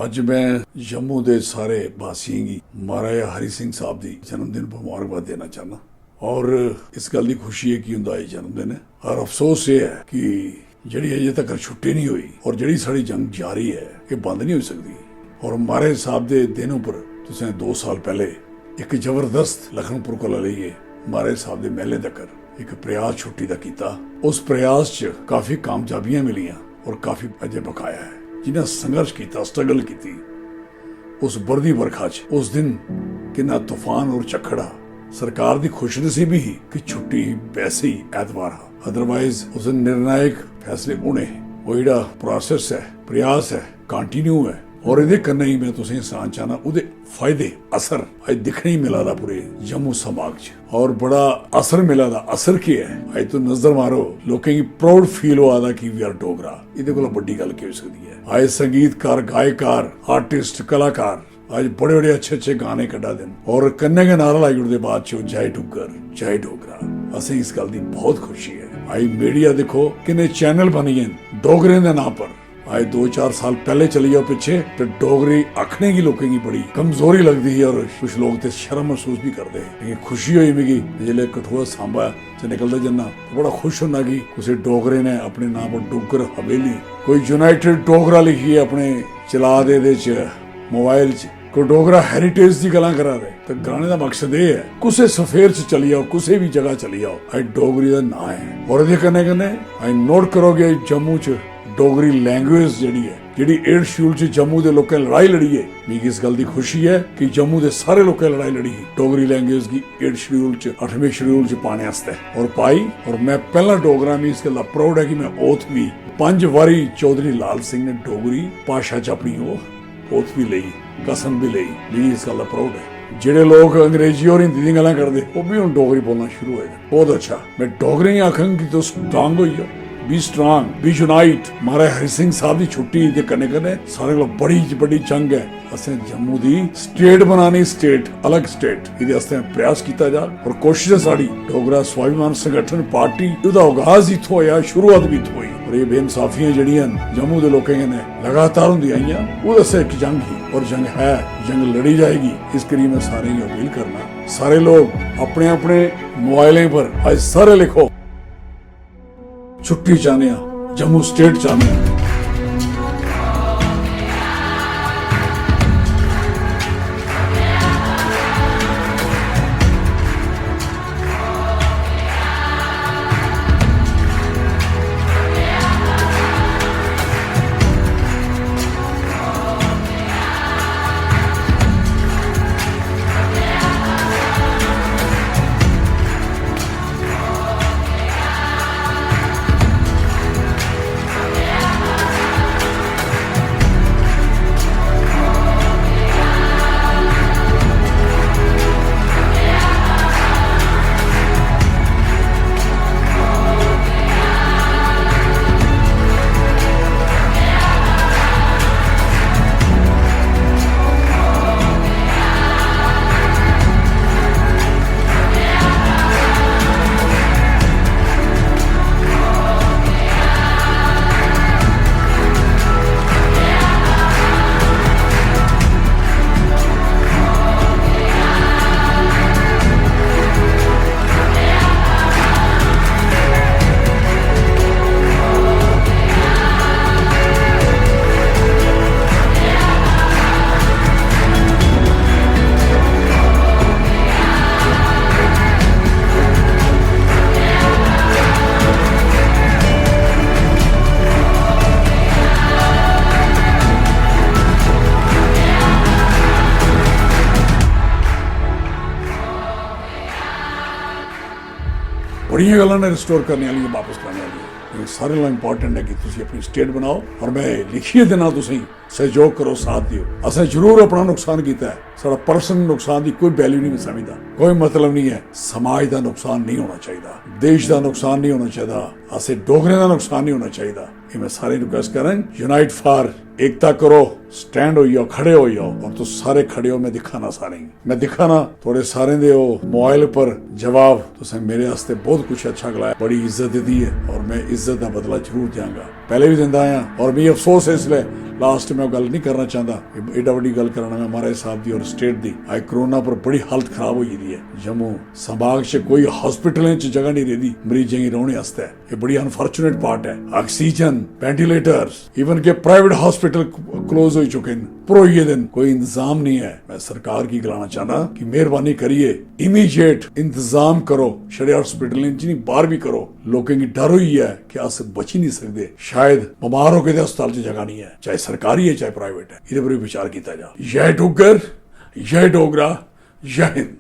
ਅੱਜ ਮੈਂ ਜੰਮੂ ਦੇ ਸਾਰੇ ਵਾਸੀਆਂ ਦੀ ਮਹਾਰਾਜਾ ਹਰੀ ਸਿੰਘ ਸਾਹਿਬ ਦੀ ਜਨਮ ਦਿਨ ਮੁਬਾਰਕਬਾਦ ਦੇਣਾ ਚਾਹੁੰਦਾ ਔਰ ਇਸ ਗੱਲ ਦੀ ਖੁਸ਼ੀ ਹੈ ਕਿ ਉਹਦਾ ਇਹ ਜਨਮ ਦਿਨ ਹੈ ਔਰ ਅਫਸੋਸ ਇਹ ਹੈ ਕਿ ਜਿਹੜੀ ਅਜੇ ਤੱਕ ਛੁੱਟੀ ਨਹੀਂ ਹੋਈ ਔਰ ਜਿਹੜੀ ਸਾਡੀ ਜੰਗ ਜਾਰੀ ਹੈ ਇਹ ਬੰਦ ਨਹੀਂ ਹੋ ਸਕਦੀ ਔਰ ਮਹਾਰਾਜ ਸਾਹਿਬ ਦੇ ਦਿਨ ਉੱਪਰ ਤੁਸੀਂ 2 ਸਾਲ ਪਹਿਲੇ ਇੱਕ ਜ਼ਬਰਦਸਤ ਲਖਨਪੁਰ ਕੋਲ ਲਈਏ ਮਹਾਰਾਜ ਸਾਹਿਬ ਦੇ ਮਹਿਲੇ ਤੱਕ ਇੱਕ ਪ੍ਰयास ਛੁੱਟੀ ਦਾ ਕੀਤਾ। ਉਸ ਪ੍ਰयास 'ਚ ਕਾਫੀ ਕਾਮਯਾਬੀਆਂ ਮਿਲੀਆਂ ਔਰ ਕਾਫੀ ਅਜੇ ਬਕਾਇਆ ਹੈ। ਜਿਨ੍ਹਾਂ ਸੰਘਰਸ਼ ਕੀਤਾ, ਸਟਰਗਲ ਕੀਤੀ, ਉਸ ਬਰਦੀ ਵਰਖਾ 'ਚ ਉਸ ਦਿਨ ਕਿੰਨਾ ਤੂਫਾਨ ਔਰ ਝੱਖੜਾ ਸਰਕਾਰ ਦੀ ਖੁਸ਼ਨਸੀਬੀ ਹੀ ਕਿ ਛੁੱਟੀ ਵੈਸੇ ਹੀ ਐਤਵਾਰ ਹੈ। ਅਦਰਵਾइज ਉਸ ਨਿਰਣਾਇਕ ਫੈਸਲੇ ਹੋਣੇ ਉਹ ਜਿਹੜਾ ਪ੍ਰੋਸੈਸ ਹੈ, ਪ੍ਰयास ਹੈ, ਕੰਟੀਨਿਊ ਹੈ और ये करना ही मैं तुसें इंसान चाहना उहदे फायदे असर अज दिखने ही मिला दा पूरे जम्मू संभाग च और बड़ा असर मिला दा। असर की है अज तो नजर मारो लोकें की प्राउड फील हुआ दा कि वी आर डोगरा। इहदे कोला बड़ी गल की हो सकती है। अज संगीतकार, गायकार, आर्टिस्ट, कलाकार अज बड़े बड़े अच्छे अच्छे गाने कड्ढा देन और कन्ने के नारा लाई उठदे बाद चो जय डुग्गर, जय डोगरा। असें इस गल दी बहुत खुशी है। अज मीडिया देखो किन्ने चैनल बन गए डोगरें दे नाम पर। आज 2-4 साल पहले चली जाओ पीछे तो डोगरी आखने की लोगों की बड़ी कमजोरी लगती है और कुछ लोग तो शर्म महसूस भी करते हैं। लेकिन खुशी हुई मिगी जिले कठुआ सांबा से निकलता जन्ना तो बड़ा खुश होना कि किसी डोगरे ने अपने नाम पर डुग्गर हवेली कोई यूनाइटेड डोगरा लिखी है अपने चला दे मोबाइल च कोई डोगरा हेरिटेज की गल्लां करा रहे। तो गाने का मकसद ये है कुसे सफेर च चली जाओ, कुसे भी जगह चली जाओ, अज डोगरी का ना है। और ये कन्ने कन्ने अज नोट करोगे जम्मू च डोगरी लैंग्वेज जिहड़ी है जिहड़ी 8 शेड्यूल च जम्मू के लोगों ने लड़ाई लड़ी है। मिगी इस गल की खुशी है कि जम्मू के सारे लोगों ने लड़ाई लड़ी डोगरी लैंग्वेज की 8 शेड्यूल च 8वें शेड्यूल च पाने वास्ते और पाई। और मैं पहला डोगरा में इस गल का प्राउड है कि मैं ओथ भी 5 वारी चौधरी लाल सिंह ने डोगरी भाषा च अपनी ओथ भी लई, कसम भी लई। मिगी इस गल का प्राउड है। जेडे लोग अंग्रेजी और हिंदी दी गल्लां करदे वो भी हुण डोगरी बोलना शुरू होए। बहुत अच्छा। मैं डोगरी आखां कि तुस स्ट्रांग होई जाओ, बी स्ट्रांग, बी यूनाइट। महाराज हरि सिंह साहब की छुट्टी के कन्ने कन्ने सारे को बड़ी बड़ी जंग है। असें जम्मू दी स्टेट बनानी, स्टेट अलग स्टेट इहदे वास्ते प्रयास किया जा और कोशिश है साड़ी। डोगरा स्वाभिमान संगठन पार्टी उहदा आगाज इत्थों होया, शुरुआत भी इत्थों हुई और ये बेइंसाफियां जड़ियां जम्मू के लोगों ने लगातार होंदी आईयां वो दस्से एक जंग ही और जंग है, जंग लड़ी जाएगी। इस करी मैं सारे ही अपील करना सारे लोग अपने अपने मोबाइलें पर आज सारे लिखो छुट्टी चाहने जम्मू स्टेट चाहने। बड़िया गल्लां ने रिस्टोर करने वाली वापस करने वाली सारे नाल इंपॉर्टेंट है कि तुसी अपनी स्टेट बनाओ और मैं लिखिए देना तुसी सहयोग करो, साथ दियो। असें जरूर अपना नुकसान किया है, साड़ा पर्सनल नुकसान की कोई वैल्यू नहीं समझदा, कोई मतलब नहीं है। समाज का नुकसान नहीं होना चाहिए, देश का नुकसान नहीं होना चाहिए, असें डोगरे का नुकसान नहीं होना चाहिए। ये मैं सारे रिक्वेस्ट कर रहा हूं, यूनाइट फॉर एकता करो, स्टैंड हो जाओ, खड़े हो जाओ और तो सारे खड़े हो। मैं दिखाना सारे मैं दिखाना थोड़े सारे दे मोबाइल पर जवाब तो मेरे वास्ते बहुत कुछ अच्छा गलाया, बड़ी इज्जत दी है और मैं इज्जत का बदला जरूर देंगा। पहले भी दिंदा आया और मी अफसोस है इसलिए लास्ट मैं गल नहीं करना चाहता एडा वड्डी गल कराना मैं महाराज साहब दी और स्टेट दी आई कोरोना पर बड़ी हालत खराब हुई दी है जम्मू संभाग च कोई हॉस्पिटलें च जगह नहीं रही मरीजें गी रौहने आस्ते ये बड़ी अनफॉर्चुनेट पार्ट है ऑक्सीजन वेंटिलेटर्स इवन के प्राइवेट हॉस्पिटल क्लोज हो चुके हैं परोइये दिन कोई इंतजाम नहीं है मैं सरकार की गलाना चाहना कि मेहरबानी करिए इमीडिएट इंतजाम करो छड़े हॉस्पिटल नहीं बाहर भी करो लोगों की डर हुई है कि अस बच ही नहीं सकते शायद बीमार हो गए अस्पताल च जगह नहीं है चाहे सरकारी है चाहे प्राइवेट है ये पर विचार किया जा जय डुग्गर जय डोगरा जय हिंद।